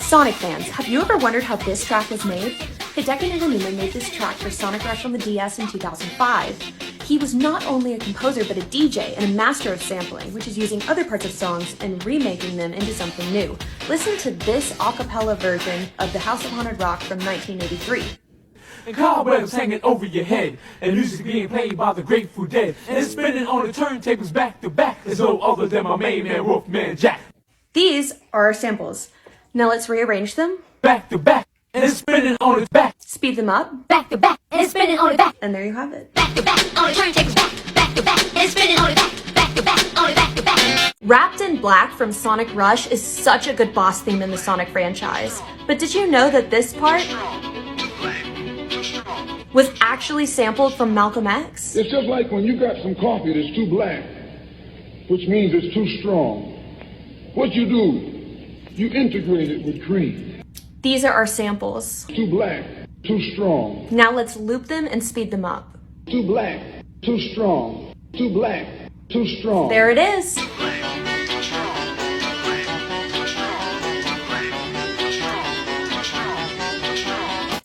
Sonic fans, have you ever wondered how this track was made? Hideki Naganuma made this track for Sonic Rush on the DS in 2005. He was not only a composer but a DJ and a master of sampling, which is using other parts of songs and remaking them into something new. Listen to this a cappella version of The House of Haunted Rock from 1983. And cobwebs hanging over your head, and music being played by the Grateful Dead, and it's spinning on the turntables back to back. There's no other than my main man, Wolfman Jack. These are our samples. Now let's rearrange them. Back to back, and it's spinning on its back. Speed them up. Back to back, and it's spinning on the back. And there you have it. Back to back, on the turntables back to back, and it's spinning on the back. Back to back, on the back to back. Wrapped in Black from Sonic Rush is such a good boss theme in the Sonic franchise. But did you know that this part was actually sampled from Malcolm X? It's just like when you got some coffee that's too black, which means it's too strong. What you do, you integrate it with cream. These are our samples. Too black, too strong. Now let's loop them and speed them up. Too black, too strong. Too black, too strong. There it is.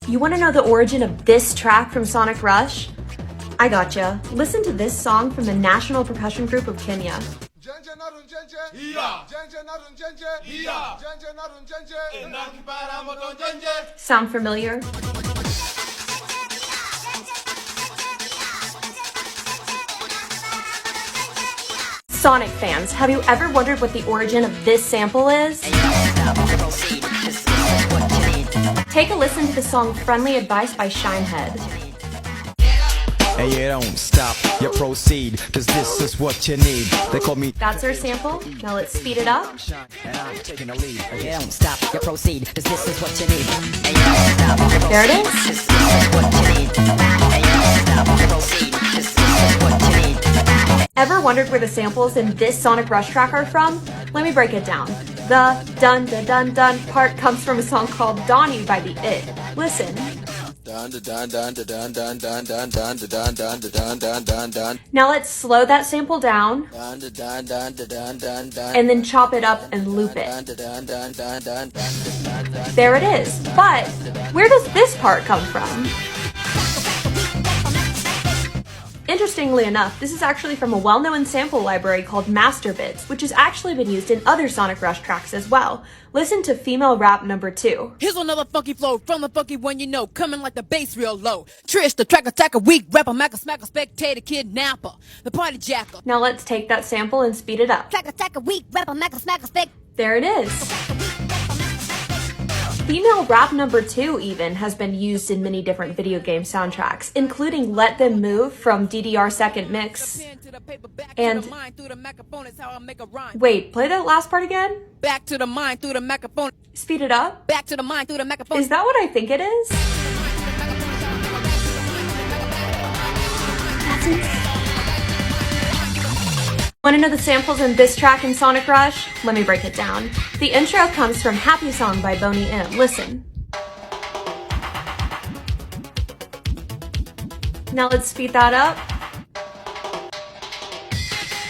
You want to know the origin of this track from Sonic Rush? I gotcha. Listen to this song from the National Percussion Group of Kenya. Sound familiar? Sonic fans, have you ever wondered what the origin of this sample is? Take a listen to the song Friendly Advice by Shinehead. And you don't stop, you proceed, cause this is what you need. They call me. That's our sample. Now let's speed it up. And I'm taking the lead. You don't stop, you proceed, cause this is what you need. And you don't stop, There it is. this is what you need. And you don't stop, you proceed, cause this is what you need. Ever wondered where the samples in this Sonic Rush track are from? Let me break it down. The dun dun dun dun part comes from a song called Donnie by the It. Listen. Now let's slow that sample down and then chop it up and loop it. There it is. But where does this part come from? Interestingly enough, this is actually from a well-known sample library called Master Bits, which has actually been used in other Sonic Rush tracks as well. Listen to Female Rap number 2. Here's another funky flow from the funky one you know, coming like the bass real low. Trish, the track attacker, weak rapper, macker, smacker, spectator, kidnapper, the party jacker. Now let's take that sample and speed it up. Track attacker, weak rapper, macker, smacker, spec. There it is. Female Rap number 2 even has been used in many different video game soundtracks, including Let Them Move from DDR Second Mix. And wait, play that last part again? Back to the mind through the microphone. Speed it up. Back to the mind through the microphone. Is that what I think it is? Want to know the samples in this track in Sonic Rush? Let me break it down. The intro comes from Happy Song by Boney M. Listen. Now let's speed that up.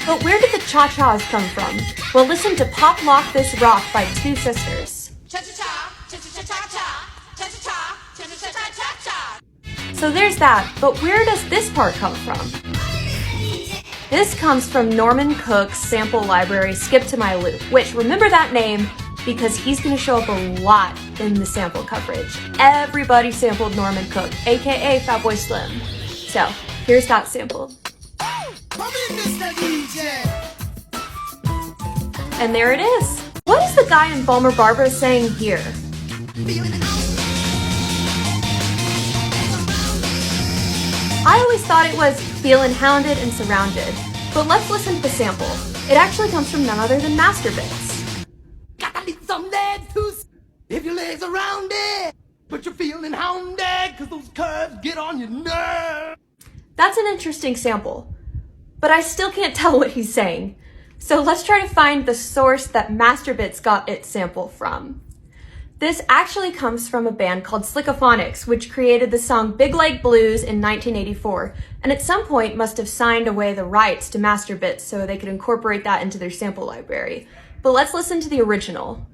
But where did the cha-chas come from? Well, listen to Pop Lock This Rock by Two Sisters. So there's that, but where does this part come from? This comes from Norman Cook's sample library, Skip to My Loop, which, remember that name because he's going to show up a lot in the sample coverage. Everybody sampled Norman Cook, aka Fatboy Slim. So, here's that sample. And there it is. What is the guy in Bulmer Barbara saying here? I always thought it was feeling hounded and surrounded, but let's listen to the sample. It actually comes from none other than Master Bits. Gotta need some legs to if your legs are rounded, but you're feeling hounded, cause those curves get on your nerves. That's an interesting sample, but I still can't tell what he's saying. So let's try to find the source that Master Bits got its sample from. This actually comes from a band called Slickophonics, which created the song Big Lake Blues in 1984, and at some point must have signed away the rights to Master Bits so they could incorporate that into their sample library. But let's listen to the original.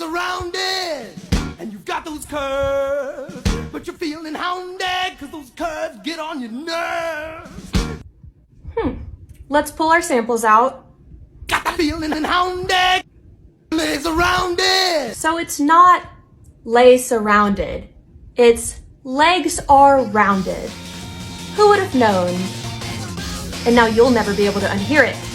legs are rounded, and you've got those curves, but you're feeling hounded, cause those curves get on your nerves. Let's pull our samples out. Got the feeling hounded, legs are rounded. So it's not lay surrounded, it's legs are rounded. Who would have known? And now you'll never be able to unhear it.